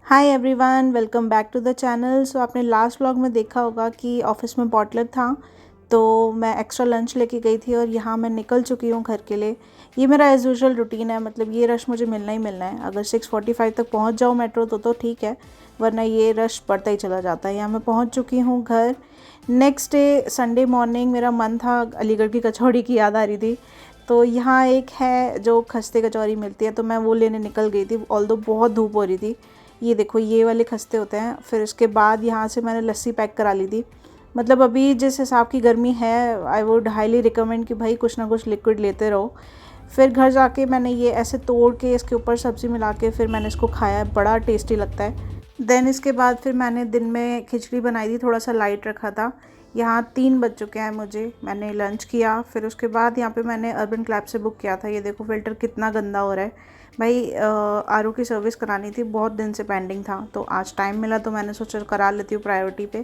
Hi everyone, welcome back to the channel. So आपने last vlog में देखा होगा कि ऑफिस में पॉटलक था, तो मैं एक्स्ट्रा लंच लेके गई थी और यहाँ मैं निकल चुकी हूँ घर के लिए। ये मेरा एज़ यूजुअल रूटीन है, मतलब ये रश मुझे मिलना ही मिलना है। अगर 6:45 तक पहुँच जाऊँ मेट्रो तो ठीक है, वरना ये रश बढ़ता ही चला जाता है। यहाँ मैं पहुँच चुकी हूँ घर। नेक्स्ट डे संडे मॉर्निंग मेरा मन था, अलीगढ़ की कचौड़ी की याद आ रही थी, तो यहाँ एक है जो खस्ते कचौरी मिलती है, तो मैं वो लेने निकल गई थी। ऑल्दो बहुत धूप हो रही थी। ये देखो, ये वाले खस्ते होते हैं। फिर उसके बाद यहाँ से मैंने लस्सी पैक करा ली थी। मतलब अभी जिस हिसाब की गर्मी है, आई वुड हाईली रिकमेंड कि भाई कुछ ना कुछ लिक्विड लेते रहो। फिर घर जाके मैंने ये ऐसे तोड़ के इसके ऊपर सब्ज़ी मिला के फिर मैंने इसको खाया, बड़ा टेस्टी लगता है। देन इसके बाद फिर मैंने दिन में खिचड़ी बनाई थी, थोड़ा सा लाइट रखा था। यहाँ 3 बज चुके हैं मुझे, मैंने लंच किया। फिर उसके बाद यहाँ पे मैंने अर्बन क्लैब से बुक किया था। ये देखो फ़िल्टर कितना गंदा हो रहा है भाई। आरओ की सर्विस करानी थी, बहुत दिन से पेंडिंग था, तो आज टाइम मिला तो मैंने सोचा करा लेती हूँ प्रायोरिटी पे।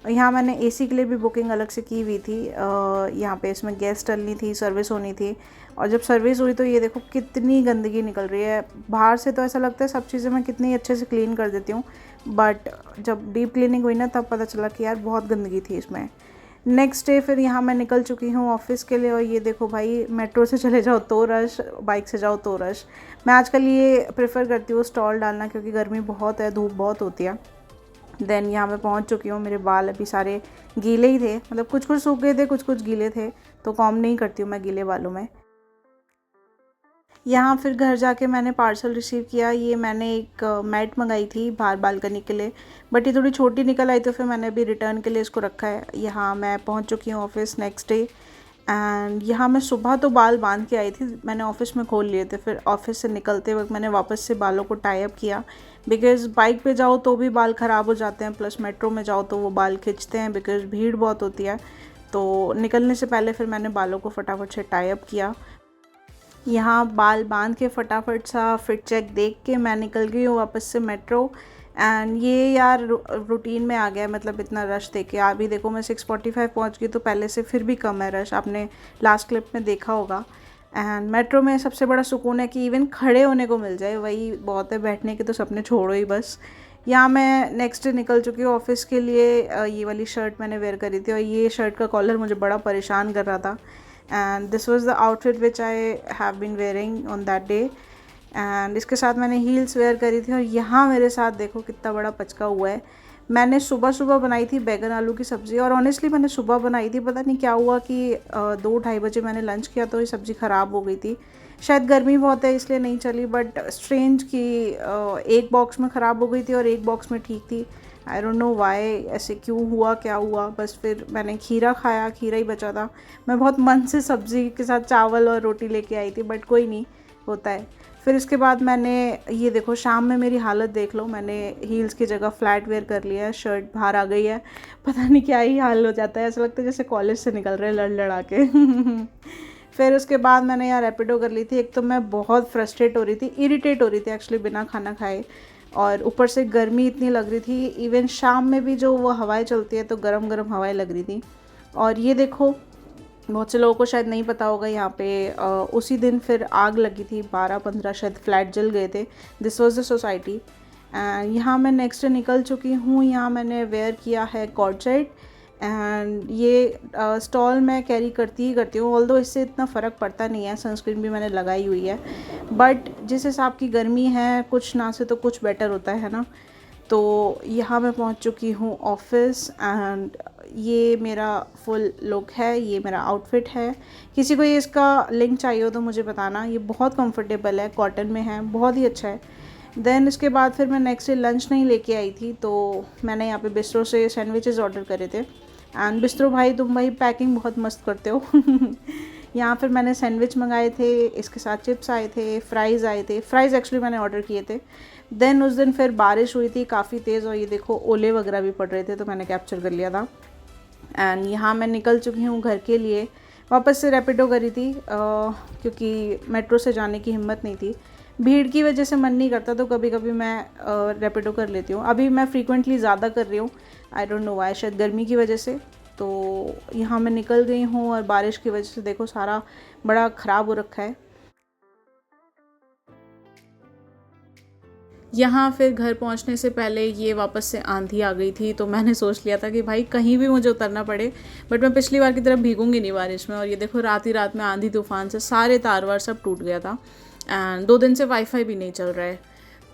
यहाँ मैंने एसी के लिए भी बुकिंग अलग से की हुई थी। यहाँ पे इसमें गैस डलनी थी, सर्विस होनी थी। और जब सर्विस हुई तो ये देखो कितनी गंदगी निकल रही है। बाहर से तो ऐसा लगता है सब चीज़ें मैं कितनी अच्छे से क्लीन कर देती हूँ, बट जब डीप क्लीनिंग हुई ना तब पता चला कि यार बहुत गंदगी थी इसमें। नेक्स्ट डे फिर यहाँ मैं निकल चुकी हूँ ऑफ़िस के लिए। और ये देखो भाई, मेट्रो से चले जाओ तो रश, बाइक से जाओ तो रश। मैं आजकल ये प्रेफर करती हूँ स्टॉल डालना, क्योंकि गर्मी बहुत है, धूप बहुत होती है। देन यहाँ मैं पहुँच चुकी हूँ। मेरे बाल अभी सारे गीले ही थे, मतलब कुछ कुछ सूख गए थे, कुछ कुछ गीले थे, तो कॉम नहीं करती हूँ मैं गीले बालों में। यहाँ फिर घर जाके मैंने पार्सल रिसीव किया। ये मैंने एक मैट मंगाई थी बाहर बालकनी के लिए, बट ये थोड़ी छोटी निकल आई, तो फिर मैंने अभी रिटर्न के लिए इसको रखा है। यहाँ मैं पहुँच चुकी हूँ ऑफिस नेक्स्ट डे। एंड यहाँ मैं सुबह तो बाल बांध के आई थी, मैंने ऑफिस में खोल लिए थे। फिर ऑफिस से निकलते वक्त मैंने वापस से बालों को टाई अप किया, बिकॉज़ बाइक पे जाओ तो भी बाल ख़राब हो जाते हैं, प्लस मेट्रो में जाओ तो वो बाल खिंचते हैं बिकॉज़ भीड़ बहुत होती है। तो निकलने से पहले फिर मैंने बालों को फटाफट से टाई अप किया। यहाँ बाल बांध के फटाफट सा फिट चेक देख के मैं निकल गई हूँ वापस से मेट्रो। एंड ये यार रूटीन में आ गया है, मतलब इतना रश देख के। अभी देखो मैं 6:45 पहुँच गई, तो पहले से फिर भी कम है रश, आपने लास्ट क्लिप में देखा होगा। एंड मेट्रो में सबसे बड़ा सुकून है कि इवन खड़े होने को मिल जाए, वही बहुत है। बैठने के तो सपने छोड़ो ही बस। यहाँ मैं नेक्स्ट डे निकल चुकी हूँ ऑफिस के लिए। ये वाली शर्ट मैंने वेयर करी थी, और ये शर्ट का कॉलर मुझे बड़ा परेशान कर रहा था। And this was the outfit which I have been wearing on that day. And इसके साथ मैंने हील्स वेयर करी थी। और यहाँ मेरे साथ देखो कितना बड़ा पचका हुआ है। मैंने सुबह सुबह बनाई थी बैगन आलू की सब्ज़ी, और ऑनेस्टली मैंने सुबह बनाई थी, पता नहीं क्या हुआ कि 2-2:30 बजे मैंने लंच किया तो ये सब्ज़ी ख़राब हो गई थी। शायद गर्मी बहुत है इसलिए नहीं चली, बट स्ट्रेंज कि एक बॉक्स में ख़राब हो गई थी और एक बॉक्स में ठीक थी। आई डोंट नो वाई, ऐसे क्यों हुआ, क्या हुआ। बस फिर मैंने खीरा खाया, खीरा ही बचा था। मैं बहुत मन से सब्ज़ी के साथ चावल और रोटी लेके आई थी, बट कोई नहीं, होता है। फिर इसके बाद मैंने, ये देखो शाम में मेरी हालत देख लो, मैंने हील्स की जगह फ्लैट वेयर कर लिया है, शर्ट बाहर आ गई है। पता नहीं क्या ही हाल हो जाता है, ऐसा लगता है जैसे कॉलेज से निकल रहे लड़ लड़ा के फिर उसके बाद मैंने यहाँ रैपिडो कर ली थी। एक तो मैं बहुत फ्रस्ट्रेट हो रही थी, इरिटेट हो रही थी एक्चुअली बिना खाना खाए, और ऊपर से गर्मी इतनी लग रही थी। इवन शाम में भी जो वो हवाएं चलती है तो गरम गरम हवाएं लग रही थी। और ये देखो, बहुत से लोगों को शायद नहीं पता होगा, यहाँ पे उसी दिन फिर आग लगी थी, 12-15 शायद फ्लैट जल गए थे। This was the society. And यहाँ मैं नेक्स्ट डे निकल चुकी हूँ। यहाँ मैंने वेयर किया है कॉर्ड सेट। एंड ये स्टॉल मैं कैरी करती ही करती हूँ, ऑल्दो इससे इतना फ़र्क पड़ता नहीं है, सनस्क्रीन भी मैंने लगाई हुई है। बट जिस हिसाब की गर्मी है, कुछ ना से तो कुछ बेटर होता है ना। तो यहाँ मैं पहुँच चुकी हूँ ऑफिस। एंड ये मेरा फुल लुक है, ये मेरा आउटफिट है। किसी को ये इसका लिंक चाहिए हो तो मुझे बताना। ये बहुत कंफर्टेबल है, कॉटन में है, बहुत ही अच्छा है। देन इसके बाद फिर मैं नेक्स्ट डे लंच नहीं लेके आई थी, तो मैंने यहाँ पे बिस्ट्रो से सैंडविचेस ऑर्डर करे थे। एंड बिस्ट्रो भाई, तुम भाई पैकिंग बहुत मस्त करते हो यहाँ फिर मैंने सैंडविच मंगाए थे, इसके साथ चिप्स आए थे, फ्राइज़ आए थे। फ्राइज़ एक्चुअली मैंने ऑर्डर किए थे। देन उस दिन फिर बारिश हुई थी काफ़ी तेज़, और ये देखो ओले वगैरह भी पड़ रहे थे, तो मैंने कैप्चर कर लिया था। एंड यहाँ मैं निकल चुकी हूँ घर के लिए। वापस से रैपिडो करी थी, क्योंकि मेट्रो से जाने की हिम्मत नहीं थी। भीड़ की वजह से मन नहीं करता, तो कभी कभी मैं रैपिडो कर लेती हूँ। अभी मैं फ्रीक्वेंटली ज़्यादा कर रही हूँ, आई डोंट नो वाई, शायद गर्मी की वजह से। तो यहाँ मैं निकल गई हूँ, और बारिश की वजह से देखो सारा बड़ा ख़राब हो रखा है। यहाँ फिर घर पहुँचने से पहले ये वापस से आंधी आ गई थी, तो मैंने सोच लिया था कि भाई कहीं भी मुझे उतरना पड़े, बट मैं पिछली बार की तरह भीगूंगी नहीं बारिश में। और ये देखो रात ही रात में आंधी तूफान से सारे तार वार सब टूट गया था, एंड 2 दिन से वाईफाई भी नहीं चल रहा है।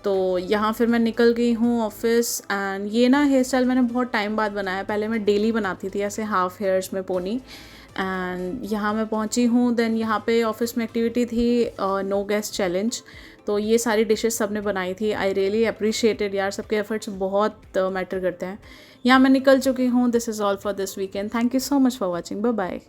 तो यहाँ फिर मैं निकल गई हूँ ऑफिस। एंड ये ना हेयर स्टाइल मैंने बहुत टाइम बाद बनाया, पहले मैं डेली बनाती थी ऐसे हाफ हेयर्स में पोनी। एंड यहाँ मैं पहुँची हूँ। देन यहाँ पे ऑफिस में एक्टिविटी थी नो गेस्ट चैलेंज, तो ये सारी डिशेस सबने बनाई थी। आई रियली अप्रिशिएटेड यार, सबके एफर्ट्स बहुत मैटर करते हैं। यहाँ मैं निकल चुकी हूँ। This is all for this weekend. Thank you so much for watching. Bye bye.